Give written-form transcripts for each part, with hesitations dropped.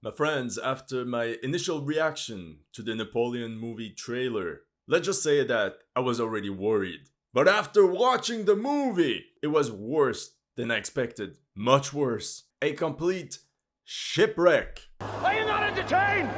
My friends, after my initial reaction to the Napoleon movie trailer, let's just say that I was already worried. But after watching the movie, it was worse than I expected. Much worse. A complete shipwreck. Are you not entertained?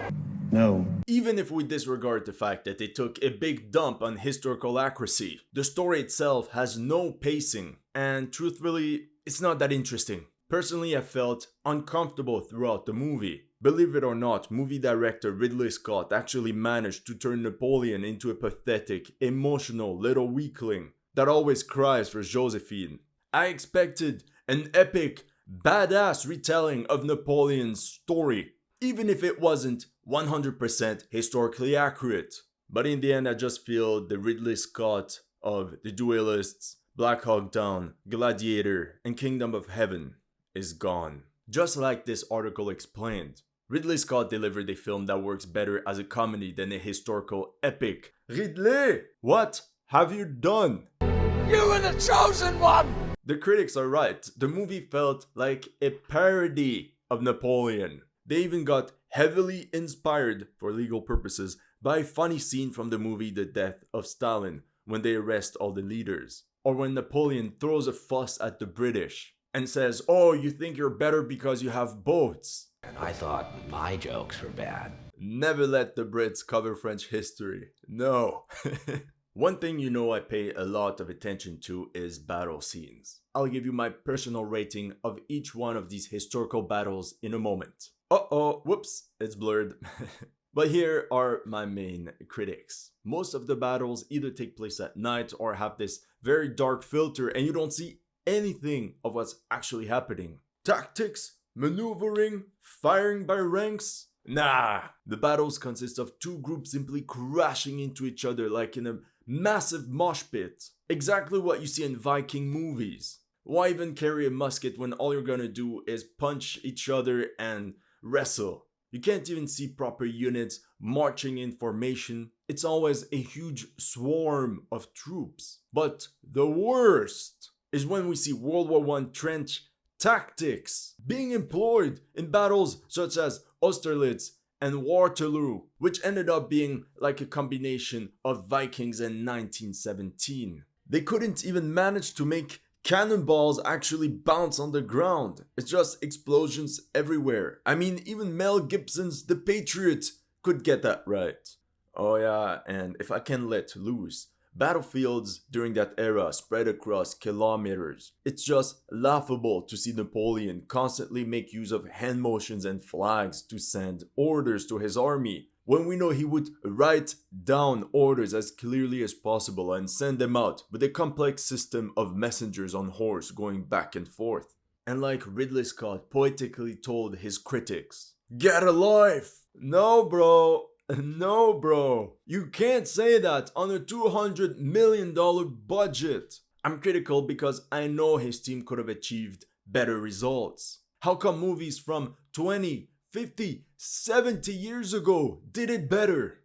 No. Even if we disregard the fact that they took a big dump on historical accuracy, the story itself has no pacing, and truthfully, it's not that interesting. Personally, I felt uncomfortable throughout the movie. Believe it or not, movie director Ridley Scott actually managed to turn Napoleon into a pathetic, emotional little weakling that always cries for Josephine. I expected an epic, badass retelling of Napoleon's story, even if it wasn't 100% historically accurate. But in the end, I just feel the Ridley Scott of The Duelists, Black Hawk Down, Gladiator, and Kingdom of Heaven is gone. Just like this article explained, Ridley Scott delivered a film that works better as a comedy than a historical epic. Ridley, what have you done? You were the chosen one! The critics are right. The movie felt like a parody of Napoleon. They even got heavily inspired, for legal purposes, by a funny scene from the movie The Death of Stalin, when they arrest all the leaders. Or when Napoleon throws a fuss at the British and says, "Oh, you think you're better because you have boats." And I thought my jokes were bad. Never let the Brits cover French history. No. One thing you know I pay a lot of attention to is battle scenes. I'll give you my personal rating of each one of these historical battles in a moment. Uh-oh, whoops, it's blurred. But here are my main critics. Most of the battles either take place at night or have this very dark filter and you don't see anything of what's actually happening. Tactics, maneuvering, firing by ranks. Nah, the battles consist of two groups simply crashing into each other like in a massive mosh pit. Exactly what you see in Viking movies. Why even carry a musket when all you're gonna do is punch each other and wrestle? You can't even see proper units marching in formation. It's always a huge swarm of troops. But the worst is when we see World War I trench tactics being employed in battles such as Austerlitz and Waterloo, which ended up being like a combination of Vikings and 1917. They couldn't even manage to make cannonballs actually bounce on the ground. It's just explosions everywhere. I mean, even Mel Gibson's The Patriot could get that right. Oh yeah, and if I can let loose, battlefields during that era spread across kilometers. It's just laughable to see Napoleon constantly make use of hand motions and flags to send orders to his army, when we know he would write down orders as clearly as possible and send them out with a complex system of messengers on horse going back and forth. And like Ridley Scott poetically told his critics, "Get a life!" No bro, no bro, you can't say that on a $200 million budget. I'm critical because I know his team could have achieved better results. How come movies from 20, 50, 70 years ago did it better?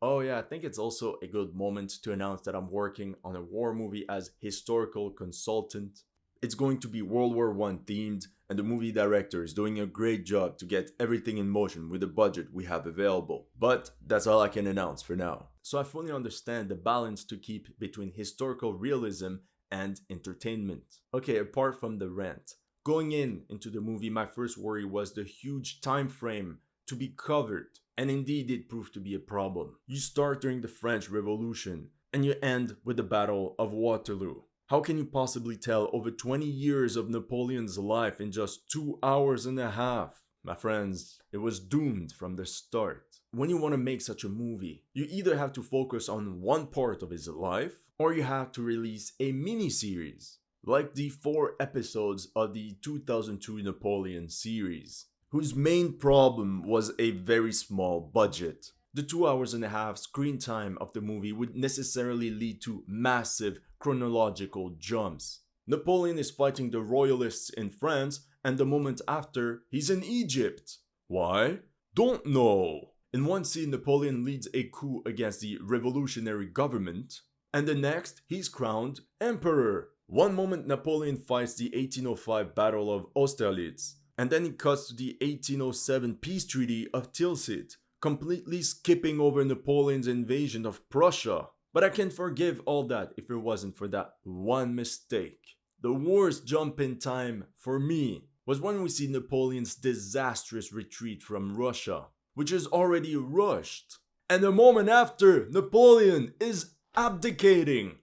Oh yeah, I think it's also a good moment to announce that I'm working on a war movie as historical consultant. It's going to be World War I themed, and the movie director is doing a great job to get everything in motion with the budget we have available. But that's all I can announce for now. So I fully understand the balance to keep between historical realism and entertainment. Okay, apart from the rant, going into the movie, my first worry was the huge time frame to be covered. And indeed, it proved to be a problem. You start during the French Revolution, and you end with the Battle of Waterloo. How can you possibly tell over 20 years of Napoleon's life in just 2 hours and a half? My friends, it was doomed from the start. When you want to make such a movie, you either have to focus on one part of his life, or you have to release a mini-series, like the 4 episodes of the 2002 Napoleon series, whose main problem was a very small budget. The 2 hours and a half screen time of the movie would necessarily lead to massive chronological jumps. Napoleon is fighting the royalists in France, and the moment after, he's in Egypt. Why? Don't know. In one scene, Napoleon leads a coup against the revolutionary government, and the next, he's crowned emperor. One moment, Napoleon fights the 1805 Battle of Austerlitz, and then he cuts to the 1807 peace treaty of Tilsit, completely skipping over Napoleon's invasion of Prussia. But I can forgive all that if it wasn't for that one mistake. The worst jump in time for me was when we see Napoleon's disastrous retreat from Russia, which is already rushed. And a moment after, Napoleon is abdicating.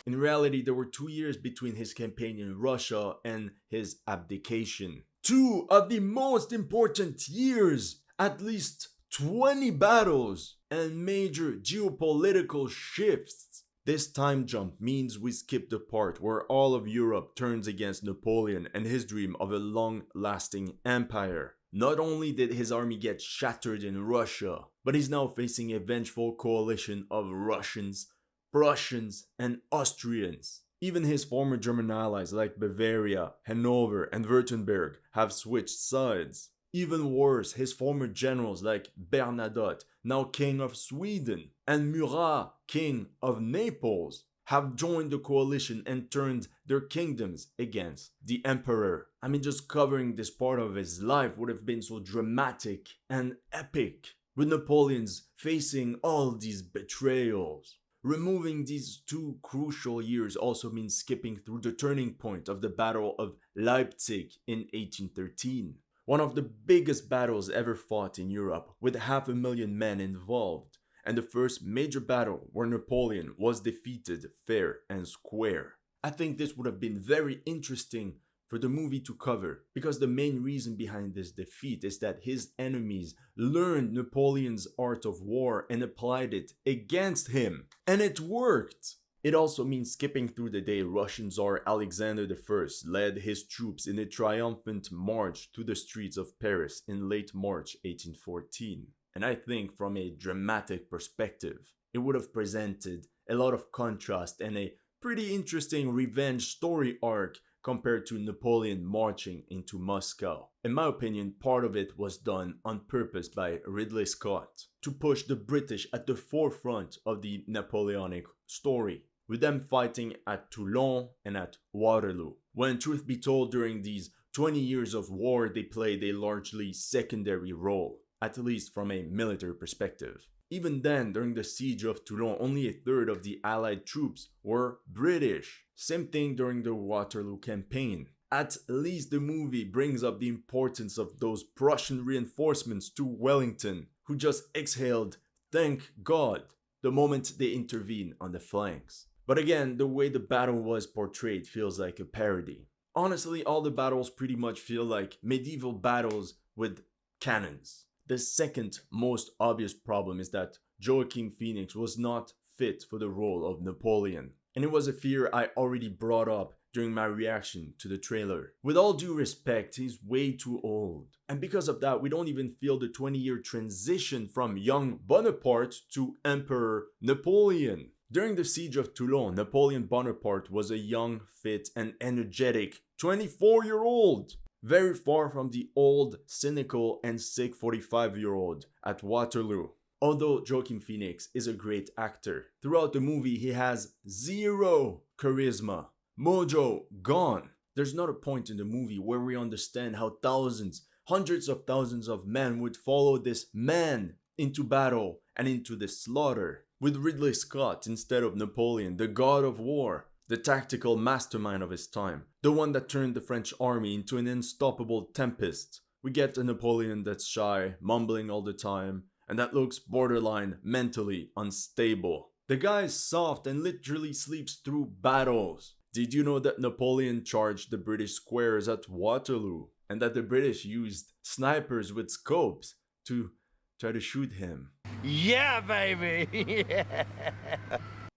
In reality, there were 2 years between his campaign in Russia and his abdication. 2 of the most important years, at least 20 battles and major geopolitical shifts. This time jump means we skip the part where all of Europe turns against Napoleon and his dream of a long-lasting empire. Not only did his army get shattered in Russia, but he's now facing a vengeful coalition of Russians, Prussians, and Austrians. Even his former German allies like Bavaria, Hanover, and Württemberg have switched sides. Even worse, his former generals like Bernadotte, now king of Sweden, and Murat, king of Naples, have joined the coalition and turned their kingdoms against the emperor. I mean, just covering this part of his life would have been so dramatic and epic, with Napoleon's facing all these betrayals. Removing these 2 crucial years also means skipping through the turning point of the Battle of Leipzig in 1813. One of the biggest battles ever fought in Europe, with 500,000 men involved, and the first major battle where Napoleon was defeated fair and square. I think this would have been very interesting for the movie to cover, because the main reason behind this defeat is that his enemies learned Napoleon's art of war and applied it against him. And it worked! It also means skipping through the day Russian Tsar Alexander I led his troops in a triumphant march to the streets of Paris in late March 1814. And I think from a dramatic perspective, it would have presented a lot of contrast and a pretty interesting revenge story arc compared to Napoleon marching into Moscow. In my opinion, part of it was done on purpose by Ridley Scott to push the British at the forefront of the Napoleonic story, with them fighting at Toulon and at Waterloo, when truth be told, during these 20 years of war they played a largely secondary role, at least from a military perspective. Even then, during the siege of Toulon, only a third of the Allied troops were British. Same thing during the Waterloo campaign. At least the movie brings up the importance of those Prussian reinforcements to Wellington, who just exhaled, "Thank God," the moment they intervene on the flanks. But again, the way the battle was portrayed feels like a parody. Honestly, all the battles pretty much feel like medieval battles with cannons. The second most obvious problem is that Joaquin Phoenix was not fit for the role of Napoleon. And it was a fear I already brought up during my reaction to the trailer. With all due respect, he's way too old. And because of that, we don't even feel the 20-year transition from young Bonaparte to Emperor Napoleon. During the siege of Toulon, Napoleon Bonaparte was a young, fit, and energetic 24-year-old. Very far from the old, cynical, and sick 45-year-old at Waterloo. Although Joaquin Phoenix is a great actor, throughout the movie he has zero charisma. Mojo gone. There's not a point in the movie where we understand how thousands, hundreds of thousands of men would follow this man into battle and into the slaughter. With Ridley Scott instead of Napoleon, the god of war, the tactical mastermind of his time, the one that turned the French army into an unstoppable tempest, we get a Napoleon that's shy, mumbling all the time, and that looks borderline mentally unstable. The guy is soft and literally sleeps through battles. Did you know that Napoleon charged the British squares at Waterloo, and that the British used snipers with scopes to try to shoot him? Yeah, baby! Yeah.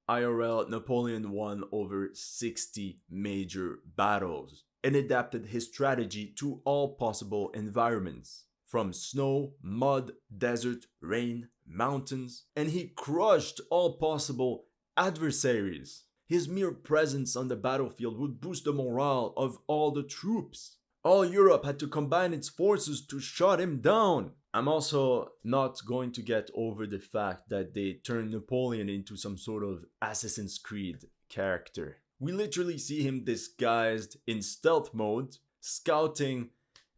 IRL, Napoleon won over 60 major battles and adapted his strategy to all possible environments, from snow, mud, desert, rain, mountains, and he crushed all possible adversaries. His mere presence on the battlefield would boost the morale of all the troops. All Europe had to combine its forces to shut him down. I'm also not going to get over the fact that they turned Napoleon into some sort of Assassin's Creed character. We literally see him disguised in stealth mode, scouting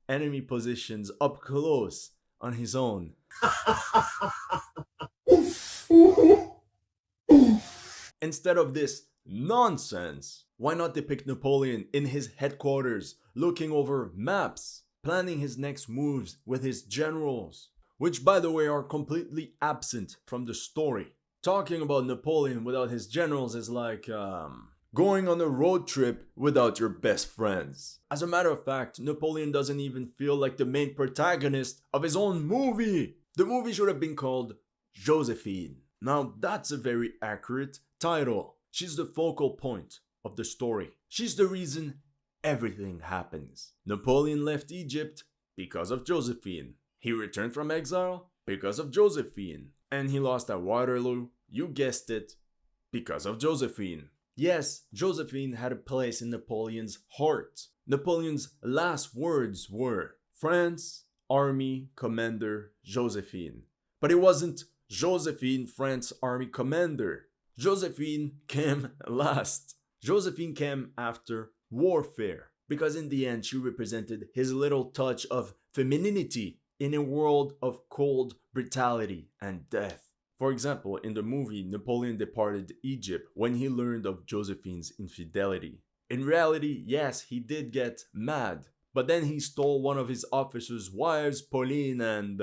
enemy positions up close on his own. Instead of this nonsense, why not depict Napoleon in his headquarters, looking over maps, planning his next moves with his generals, which by the way are completely absent from the story. Talking about Napoleon without his generals is like, going on a road trip without your best friends. As a matter of fact, Napoleon doesn't even feel like the main protagonist of his own movie. The movie should have been called Josephine. Now that's a very accurate title. She's the focal point of the story. She's the reason everything happens. Napoleon left Egypt because of Josephine. He returned from exile because of Josephine. And he lost at Waterloo, you guessed it, because of Josephine. Yes, Josephine had a place in Napoleon's heart. Napoleon's last words were, France, Army Commander Josephine. But it wasn't Josephine, France Army Commander. Josephine came last. Josephine came after warfare, because in the end she represented his little touch of femininity in a world of cold brutality and death. For example, in the movie, Napoleon departed Egypt when he learned of Josephine's infidelity. In reality, yes, he did get mad, but then he stole one of his officers' wives, Pauline, and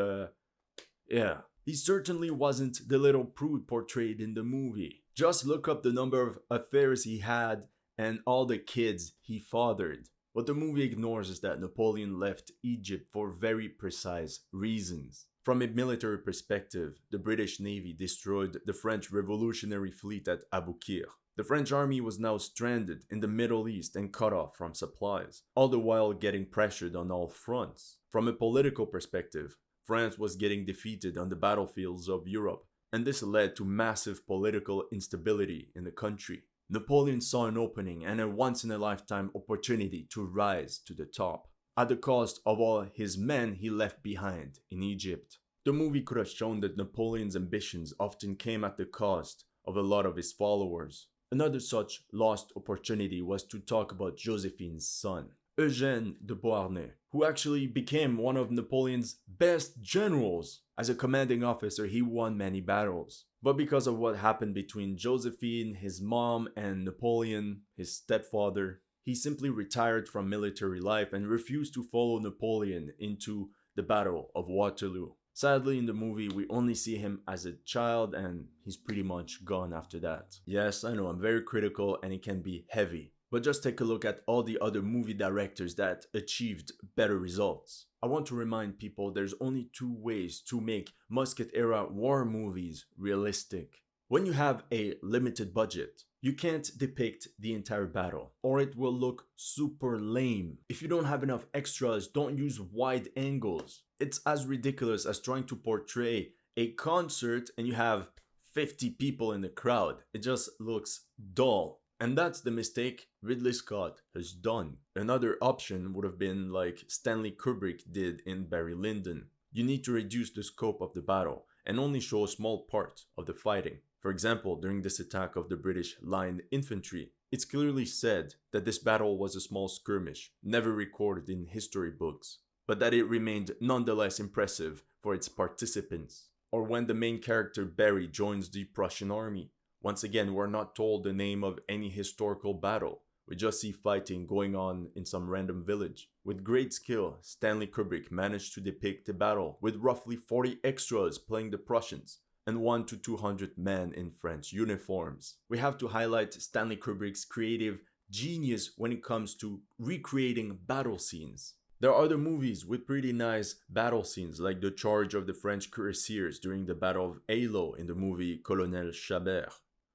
yeah. He certainly wasn't the little prude portrayed in the movie. Just look up the number of affairs he had and all the kids he fathered. What the movie ignores is that Napoleon left Egypt for very precise reasons. From a military perspective, the British Navy destroyed the French Revolutionary Fleet at Abu Qir. The French army was now stranded in the Middle East and cut off from supplies, all the while getting pressured on all fronts. From a political perspective, France was getting defeated on the battlefields of Europe, and this led to massive political instability in the country. Napoleon saw an opening and a once-in-a-lifetime opportunity to rise to the top, at the cost of all his men he left behind in Egypt. The movie could have shown that Napoleon's ambitions often came at the cost of a lot of his followers. Another such lost opportunity was to talk about Josephine's son, Eugène de Beauharnais, who actually became one of Napoleon's best generals. As a commanding officer, he won many battles. But because of what happened between Josephine, his mom, and Napoleon, his stepfather, he simply retired from military life and refused to follow Napoleon into the Battle of Waterloo. Sadly, in the movie, we only see him as a child and he's pretty much gone after that. Yes, I know I'm very critical and it can be heavy. But just take a look at all the other movie directors that achieved better results. I want to remind people there's only two ways to make Musket-era war movies realistic. When you have a limited budget, you can't depict the entire battle, or it will look super lame. If you don't have enough extras, don't use wide angles. It's as ridiculous as trying to portray a concert and you have 50 people in the crowd. It just looks dull. And that's the mistake Ridley Scott has done. Another option would have been like Stanley Kubrick did in Barry Lyndon. You need to reduce the scope of the battle and only show a small part of the fighting. For example, during this attack of the British line infantry, it's clearly said that this battle was a small skirmish, never recorded in history books, but that it remained nonetheless impressive for its participants. Or when the main character Barry joins the Prussian army. Once again, we're not told the name of any historical battle. We just see fighting going on in some random village. With great skill, Stanley Kubrick managed to depict a battle with roughly 40 extras playing the Prussians and 100 to 200 men in French uniforms. We have to highlight Stanley Kubrick's creative genius when it comes to recreating battle scenes. There are other movies with pretty nice battle scenes, like the charge of the French cuirassiers during the Battle of Eylau in the movie Colonel Chabert.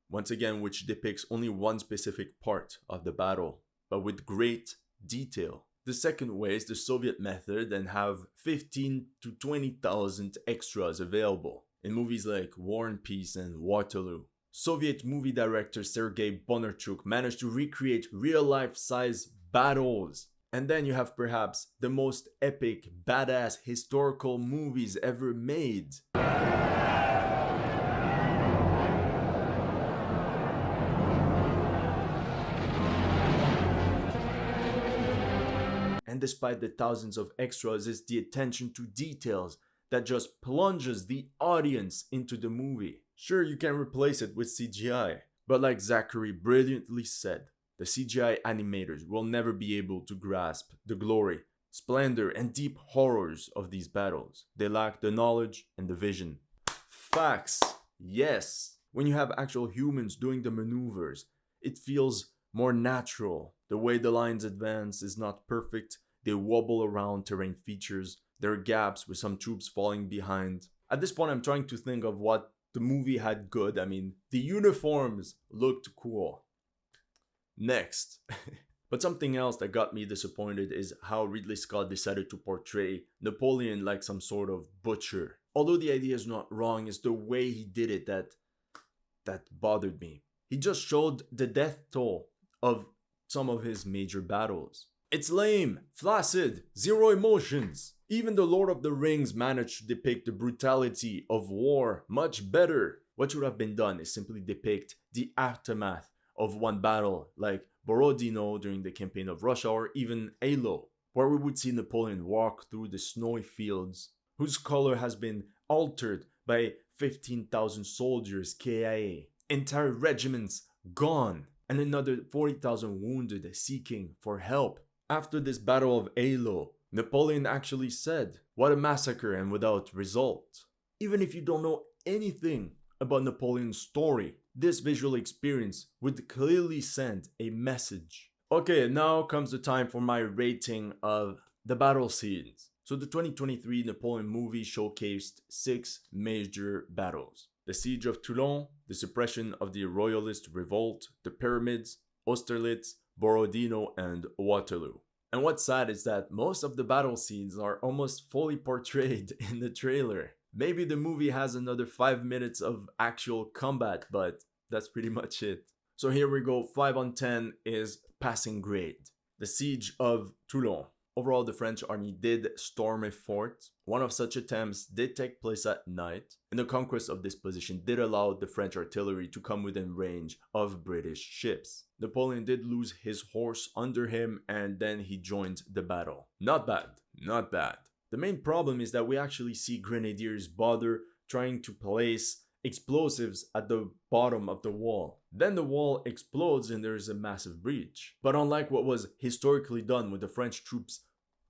Once again, which depicts only one specific part of the battle, but with great detail. The second way is the Soviet method and have 15 to 20,000 extras available in movies like War and Peace and Waterloo. Soviet movie director Sergei Bondarchuk managed to recreate real-life size battles. And then you have perhaps the most epic, badass historical movies ever made. And despite the thousands of extras, it's the attention to details that just plunges the audience into the movie. Sure, you can replace it with CGI, but like Zachary brilliantly said, the CGI animators will never be able to grasp the glory, splendor, and deep horrors of these battles. They lack the knowledge and the vision. Facts, yes. When you have actual humans doing the maneuvers, it feels more natural. The way the lines advance is not perfect. They wobble around terrain features. There are gaps with some troops falling behind. At this point, I'm trying to think of what the movie had good. I mean, the uniforms looked cool. Next. But something else that got me disappointed is how Ridley Scott decided to portray Napoleon like some sort of butcher. Although the idea is not wrong, it's the way he did it that bothered me. He just showed the death toll of some of his major battles. It's lame, flaccid, zero emotions. Even the Lord of the Rings managed to depict the brutality of war much better. What should have been done is simply depict the aftermath of one battle, like Borodino during the campaign of Russia, or even Eylau, where we would see Napoleon walk through the snowy fields, whose color has been altered by 15,000 soldiers KIA, entire regiments gone, and another 40,000 wounded seeking for help. After this battle of Eylau, Napoleon actually said, "What a massacre and without result." Even if you don't know anything about Napoleon's story, this visual experience would clearly send a message. Okay, now comes the time for my rating of the battle scenes. So the 2023 Napoleon movie showcased 6 major battles: the siege of Toulon, the suppression of the royalist revolt, the pyramids, Austerlitz, Borodino, and Waterloo. And what's sad is that most of the battle scenes are almost fully portrayed in the trailer. Maybe the movie has another 5 minutes of actual combat, but that's pretty much it. So here we go, 5 on 10 is passing grade. The siege of Toulon. Overall, the French army did storm a fort. One of such attempts did take place at night, and the conquest of this position did allow the French artillery to come within range of British ships. Napoleon did lose his horse under him, and then he joined the battle. Not bad, not bad. The main problem is that we actually see grenadiers bother trying to place explosives at the bottom of the wall. Then the wall explodes and there is a massive breach. But unlike what was historically done with the French troops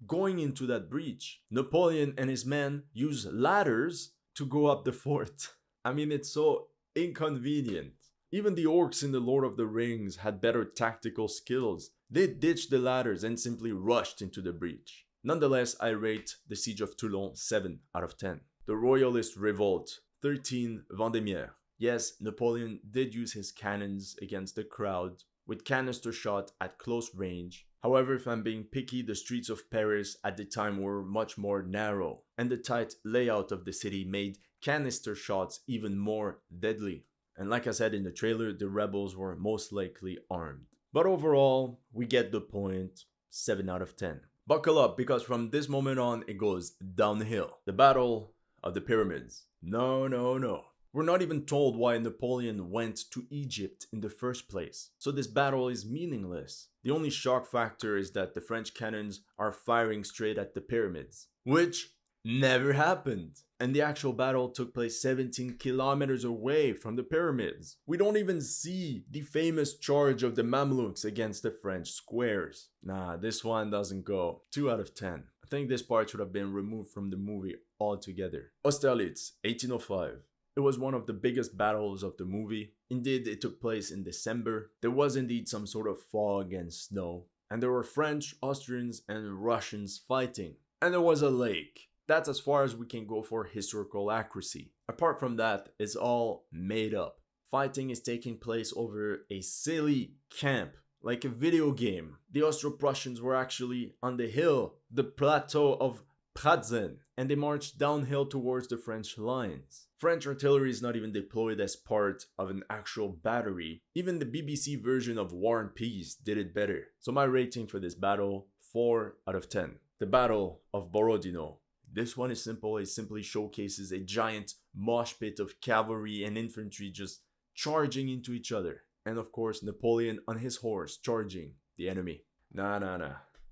going into that breach, Napoleon and his men use ladders to go up the fort. I mean, it's so inconvenient. Even the orcs in the Lord of the Rings had better tactical skills. They ditched the ladders and simply rushed into the breach. Nonetheless, I rate the siege of Toulon 7 out of 10. The royalist revolt, 13 Vendémiaire. Yes, Napoleon did use his cannons against the crowd, with canister shot at close range. However, if I'm being picky, the streets of Paris at the time were much more narrow, and the tight layout of the city made canister shots even more deadly. And like I said in the trailer, the rebels were most likely armed. But overall, we get the point, 7 out of 10. Buckle up, because from this moment on, it goes downhill. The Battle of the Pyramids. No. We're not even told why Napoleon went to Egypt in the first place. So this battle is meaningless. The only shock factor is that the French cannons are firing straight at the pyramids, which never happened. And the actual battle took place 17 kilometers away from the pyramids. We don't even see the famous charge of the Mamluks against the French squares. Nah, this one doesn't go. 2 out of 10. I think this part should have been removed from the movie altogether. Austerlitz, 1805. It was one of the biggest battles of the movie. Indeed, it took place in December. There was indeed some sort of fog and snow. And there were French, Austrians, and Russians fighting. And there was a lake. That's as far as we can go for historical accuracy. Apart from that, it's all made up. Fighting is taking place over a silly camp, like a video game. The Austro-Prussians were actually on the hill, the plateau of Pratzen, and they marched downhill towards the French lines. French artillery is not even deployed as part of an actual battery. Even the BBC version of War and Peace did it better. So my rating for this battle, 4 out of 10. The Battle of Borodino. This one is simple. It simply showcases a giant mosh pit of cavalry and infantry just charging into each other. And of course, Napoleon on his horse charging the enemy. Nah.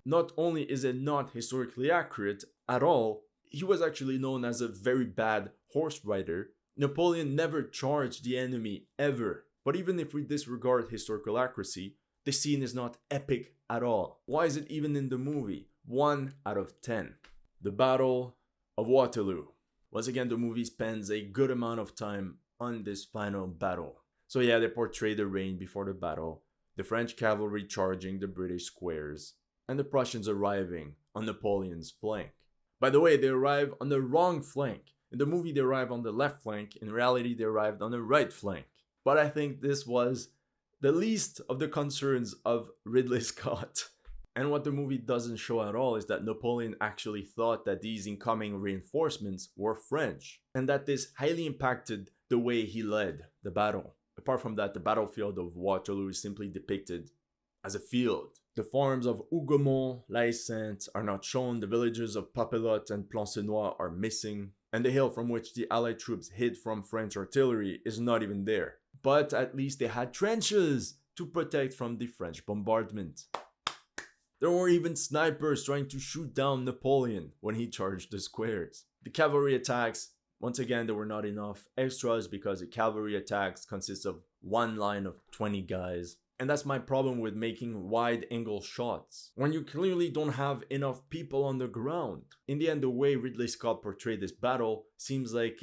Not only is it not historically accurate at all, he was actually known as a very bad horse rider. Napoleon never charged the enemy ever. But even if we disregard historical accuracy, the scene is not epic at all. Why is it even in the movie? 1 out of 10. The Battle of Waterloo. Once again, the movie spends a good amount of time on this final battle. So yeah, they portray the rain before the battle, the French cavalry charging the British squares, and the Prussians arriving on Napoleon's flank. By the way, they arrive on the wrong flank. In the movie, they arrive on the left flank. In reality, they arrived on the right flank. But I think this was the least of the concerns of Ridley Scott. And what the movie doesn't show at all is that Napoleon actually thought that these incoming reinforcements were French, and that this highly impacted the way he led the battle. Apart from that, the battlefield of Waterloo is simply depicted as a field. The farms of Hougomont, La Haye-Sainte are not shown, the villages of Papelotte and Plancenoit are missing, and the hill from which the Allied troops hid from French artillery is not even there. But at least they had trenches to protect from the French bombardment. There were even snipers trying to shoot down Napoleon when he charged the squares. The cavalry attacks, once again, there were not enough extras because the cavalry attacks consist of one line of 20 guys. And that's my problem with making wide angle shots, when you clearly don't have enough people on the ground. In the end, the way Ridley Scott portrayed this battle seems like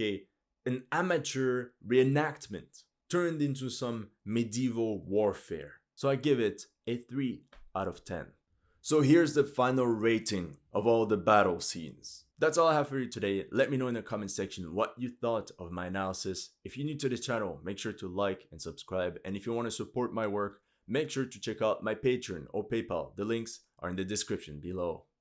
an amateur reenactment turned into some medieval warfare. So I give it a 3 out of 10. So here's the final rating of all the battle scenes. That's all I have for you today. Let me know in the comment section what you thought of my analysis. If you're new to this channel, make sure to like and subscribe. And if you want to support my work, make sure to check out my Patreon or PayPal. The links are in the description below.